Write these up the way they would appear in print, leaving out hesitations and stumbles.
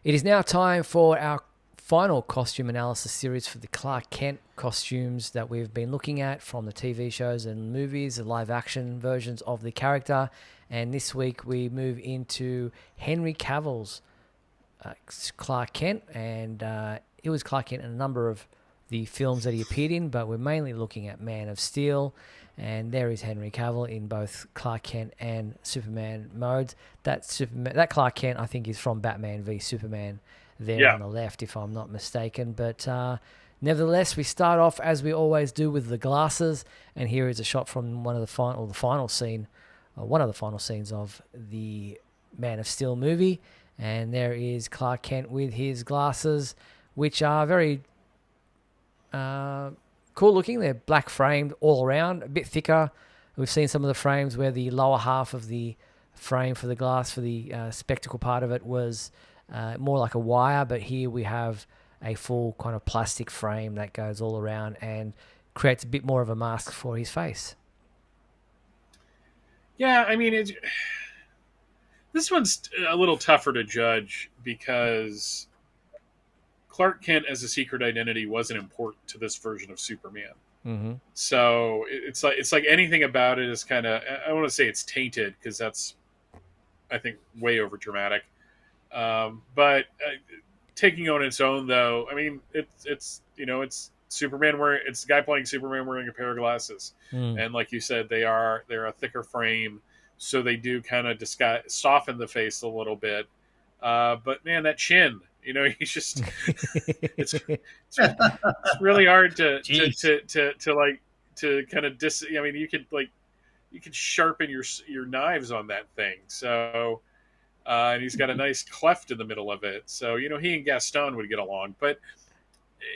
It is now time for our final costume analysis series for the Clark Kent costumes that we've been looking at from the TV shows and movies, the live action versions of the character. And this week we move into Henry Cavill's Clark Kent, and it was Clark Kent in a number of the films that he appeared in, but we're mainly looking at Man of Steel. And there is Henry Cavill in both Clark Kent and Superman modes. That Clark Kent, I think, is from Batman v Superman there Yeah. on the left, if I'm not mistaken. But nevertheless, we start off as we always do with the glasses, and here is a shot from one of the final scene, one of the final scenes of the Man of Steel movie, and there is Clark Kent with his glasses, which are very cool looking. They're black framed all around, a bit thicker. We've seen some of the frames where the lower half of the frame for the glass, for the spectacle part of it, was more like a wire, but here we have a full kind of plastic frame that goes all around and creates a bit more of a mask for his face. Yeah, I mean, this one's a little tougher to judge because Clark Kent as a secret identity wasn't important to this version of Superman. Mm-hmm. So it's like anything about it is kind of, I want to say it's tainted because that's, I think, way over dramatic. But taking on its own, though, I mean, it's Superman wearing, it's the guy playing Superman wearing a pair of glasses, Mm. and like you said, they're a thicker frame, so they do kind of soften the face a little bit. But man, that chin, he's just it's really hard Jeez. to kind of I mean, you could sharpen your knives on that thing. So and he's got a nice cleft in the middle of it. So he and Gaston would get along. But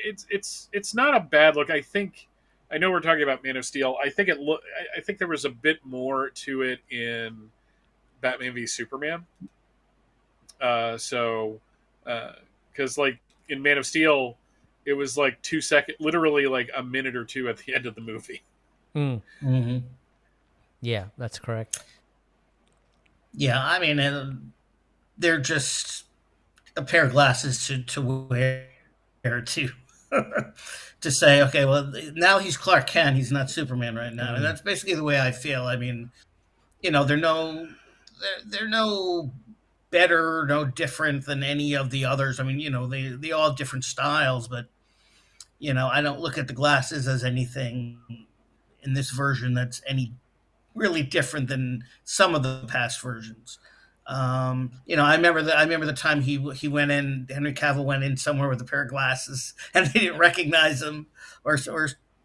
it's not a bad look. I know we're talking about Man of Steel. I think there was a bit more to it in Batman v Superman. So because like in Man of Steel, it was like 2 seconds, literally like a minute or two at the end of the movie. Mm. Hmm. Yeah, that's correct. Yeah, I mean, they're just a pair of glasses to wear to to say, okay, well, now he's Clark Kent. He's not Superman right now, and Mm. that's basically the way I feel. I mean, they're no better, no different than any of the others. I mean, they all have different styles, but I don't look at the glasses as anything in this version that's any really different than some of the past versions. I remember the time he went in. Henry Cavill went in somewhere with a pair of glasses, and they didn't recognize him, or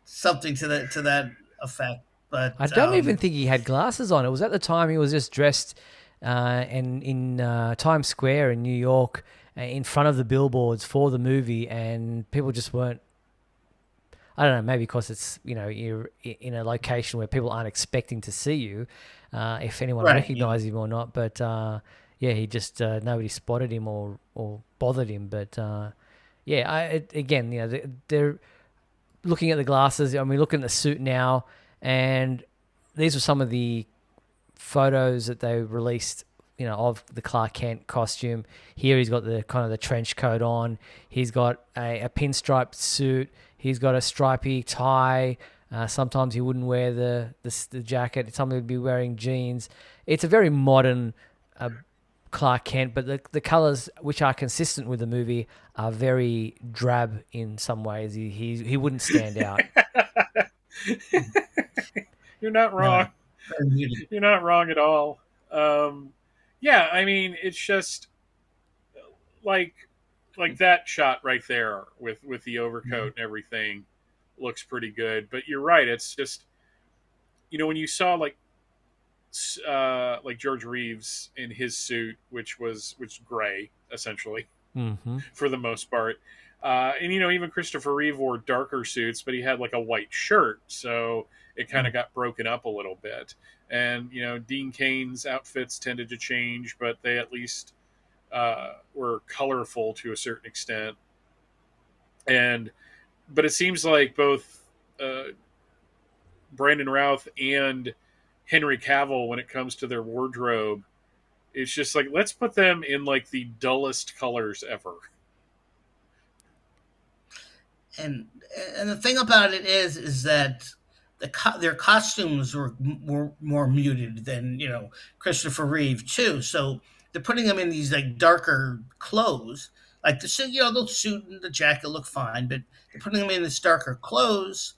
something to that effect. I But don't even think he had glasses on. It was at the time he was just dressed in Times Square in New York in front of the billboards for the movie, and people just weren't. I don't know, maybe because it's you're in a location where people aren't expecting to see you, if anyone right, yeah, recognized him or not. But yeah, he just nobody spotted him or bothered him. But yeah, again, they're looking at the glasses. I mean, looking at the suit now, and these were some of the photos that they released, of the Clark Kent costume. Here he's got the kind of the trench coat on. He's got a pinstriped suit. He's got a stripy tie. Sometimes he wouldn't wear the jacket. Sometimes he'd be wearing jeans. It's a very modern Clark Kent, but the colors, which are consistent with the movie, are very drab in some ways. He wouldn't stand out. You're not no, wrong. very muted. You're not wrong at all. Um, yeah, I mean, it's just like that shot right there with the overcoat and everything looks pretty good. But you're right. It's just when you saw like George Reeves in his suit, which gray essentially Mm-hmm. for the most part. And even Christopher Reeve wore darker suits, but he had like a white shirt, so it kind of got broken up a little bit. And Dean Kane's outfits tended to change, but they at least were colorful to a certain extent. And but it seems like both Brandon Routh and Henry Cavill, when it comes to their wardrobe, It's just like, let's put them in like the dullest colors ever. and and the thing about it is that their costumes were more muted than Christopher Reeve too. So they're putting them in these like darker clothes, like the suit. The suit and the jacket look fine, but they're putting them in this darker clothes.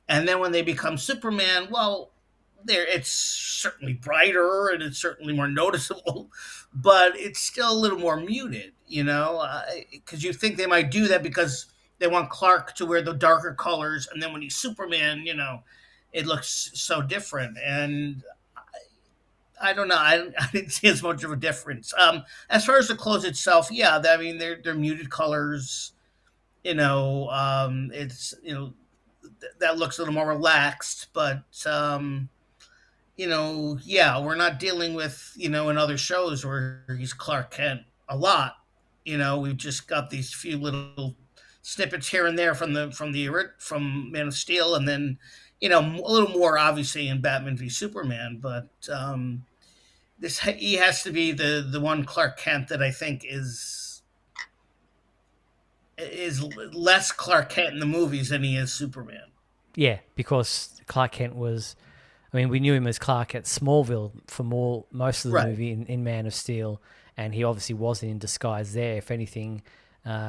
And then when they become Superman, well, there it's certainly brighter and it's certainly more noticeable, but it's still a little more muted, because you think they might do that because they want Clark to wear the darker colors, and then when he's Superman, it looks so different. And I don't know. I didn't see as much of a difference. As far as the clothes itself, yeah, I mean they're muted colors. It's that looks a little more relaxed, but yeah, we're not dealing with in other shows where he's Clark Kent a lot. We've just got these few little snippets here and there from Man of Steel, and then a little more obviously in Batman v Superman. But this he has to be the one Clark Kent that I think is less Clark Kent in the movies than he is Superman. Yeah, because Clark Kent was. I mean, we knew him as Clark at Smallville for most of the Right. movie in Man of Steel, and he obviously wasn't in disguise there. If anything,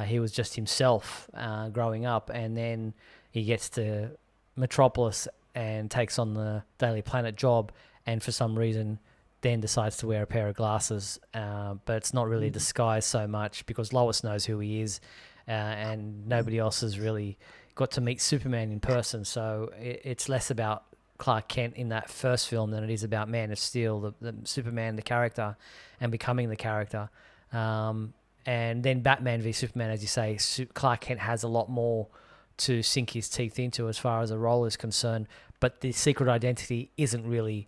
he was just himself growing up, and then he gets to Metropolis and takes on the Daily Planet job, and for some reason, then decides to wear a pair of glasses. But it's not really disguised so much because Lois knows who he is, and nobody else has really got to meet Superman in person. So it's less about Clark Kent in that first film than it is about Man of Steel, the Superman, the character, and becoming the character. And then Batman v Superman, as you say, Clark Kent has a lot more to sink his teeth into as far as a role is concerned, but the secret identity isn't really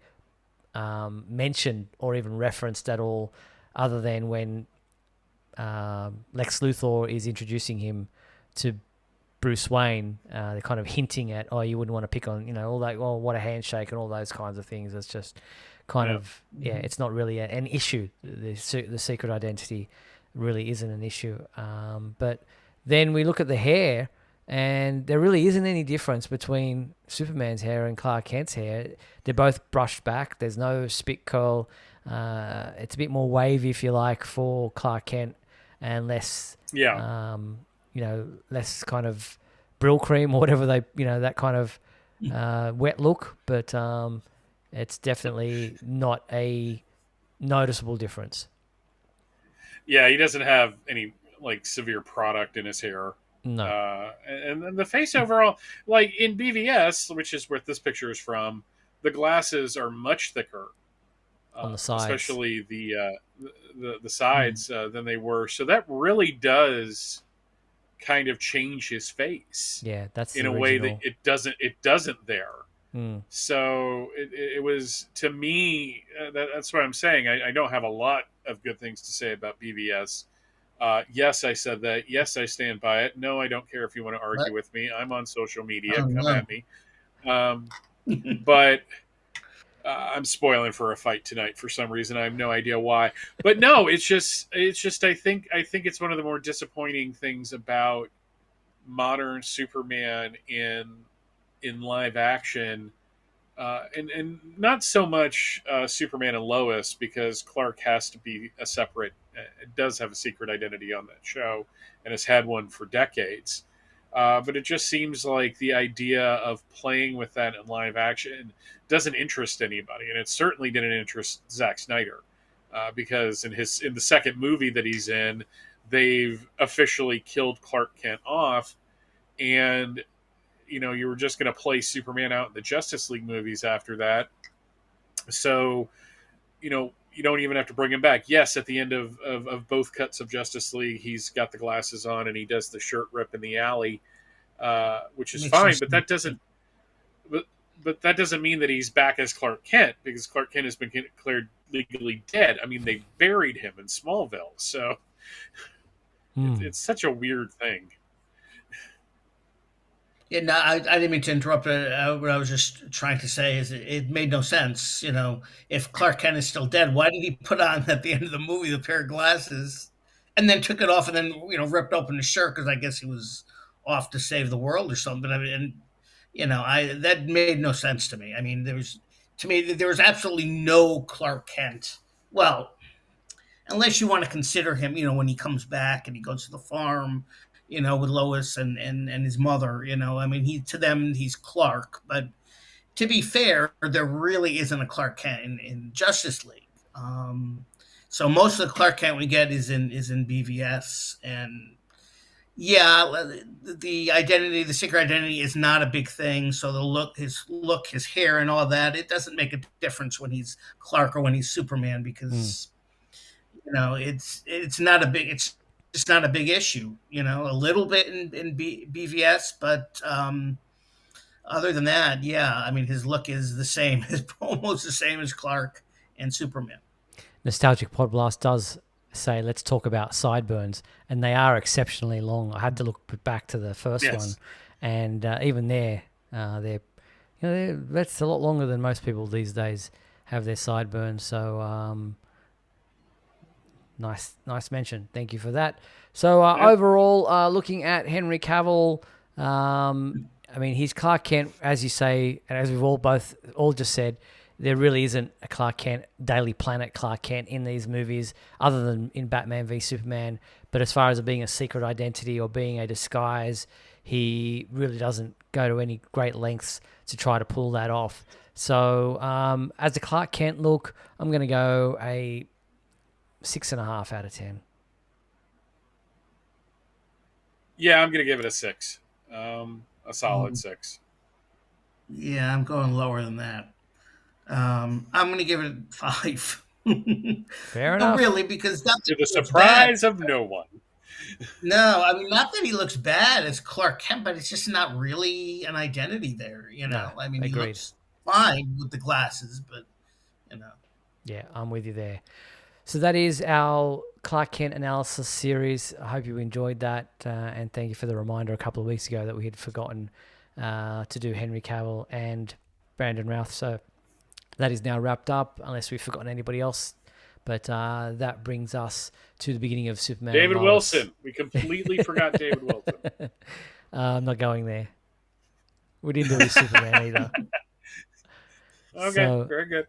mentioned or even referenced at all, other than when Lex Luthor is introducing him to Bruce Wayne. They're kind of hinting at, oh, you wouldn't want to pick on, all that, oh, what a handshake and all those kinds of things. It's just kind of, it's not really an issue. The secret identity really isn't an issue. But then we look at the hair, and there really isn't any difference between Superman's hair and Clark Kent's hair. They're both brushed back. There's no spit curl. It's a bit more wavy, if you like, for Clark Kent, and less, Yeah. less kind of Brill cream or whatever that kind of wet look. But it's definitely not a noticeable difference. Yeah, he doesn't have any like severe product in his hair. No, And then the face overall, like in BVS, which is where this picture is from, the glasses are much thicker, on the sides. especially the sides than they were. So that really does kind of change his face Yeah, that's in the a way that original. it doesn't there. Mm. So it was to me. That's what I'm saying. I don't have a lot of good things to say about BVS. Yes, I said that. Yes, I stand by it. No, I don't care if you want to What? argue with me. I'm on social media. Oh Come no. at me. Um, but I'm spoiling for a fight tonight for some reason. I have no idea why. But no, it's just. I think it's one of the more disappointing things about modern Superman in live action, and not so much Superman and Lois, because Clark has to be a separate. Does have a secret identity on that show, and has had one for decades. But it just seems like the idea of playing with that in live action doesn't interest anybody, and it certainly didn't interest Zack Snyder, because in the second movie that he's in, they've officially killed Clark Kent off, and you were just going to play Superman out in the Justice League movies after that. So, you don't even have to bring him back. Yes, at the end of both cuts of Justice League, he's got the glasses on and he does the shirt rip in the alley, which is Makes no fine. But sense. that doesn't mean that he's back as Clark Kent, because Clark Kent has been declared legally dead. I mean, they buried him in Smallville, so Mm. it's such a weird thing. Yeah, no, I didn't mean to interrupt. What I was just trying to say is it made no sense. If Clark Kent is still dead, why did he put on at the end of the movie the pair of glasses, and then took it off, and then ripped open the shirt because I guess he was off to save the world or something. But I mean, and, I that made no sense to me. I mean, there was absolutely no Clark Kent. Well, unless you want to consider him, when he comes back and he goes to the farm, with Lois and his mother, I mean, to them, he's Clark. But to be fair, there really isn't a Clark Kent in Justice League. So most of the Clark Kent we get is in BVS, and yeah, the secret identity is not a big thing. So his hair, and all that, it doesn't make a difference when he's Clark or when he's Superman because it's not a big it's just not a big issue. A little bit in BVS, but other than that, yeah, I mean his look is the same, is almost the same as Clark and Superman. Nostalgic Podblast does say, let's talk about sideburns, and they are exceptionally long. I had to look back to the first one, and even there, that's a lot longer than most people these days have their sideburns. So nice mention. Thank you for that. So overall, looking at Henry Cavill, I mean, he's Clark Kent, as you say, and as we've all just said. There really isn't a Clark Kent, Daily Planet Clark Kent in these movies, other than in Batman v Superman. But as far as it being a secret identity or being a disguise, he really doesn't go to any great lengths to try to pull that off. So as a Clark Kent look, I'm going to go a 6.5 out of 10. Yeah, I'm going to give it a 6. A solid 6. Yeah, I'm going lower than that. I'm going to give it 5. Fair enough. Really, because that's to the surprise of no one. No, I mean, not that he looks bad as Clark Kent, but it's just not really an identity there. No, I mean, agreed. He looks fine with the glasses, but. Yeah, I'm with you there. So that is our Clark Kent analysis series. I hope you enjoyed that, and thank you for the reminder a couple of weeks ago that we had forgotten to do Henry Cavill and Brandon Routh. So that is now wrapped up, unless we've forgotten anybody else. But that brings us to the beginning of Superman. David Wilson. We completely forgot David Wilson. I'm not going there. We didn't do Superman either. Okay, very good.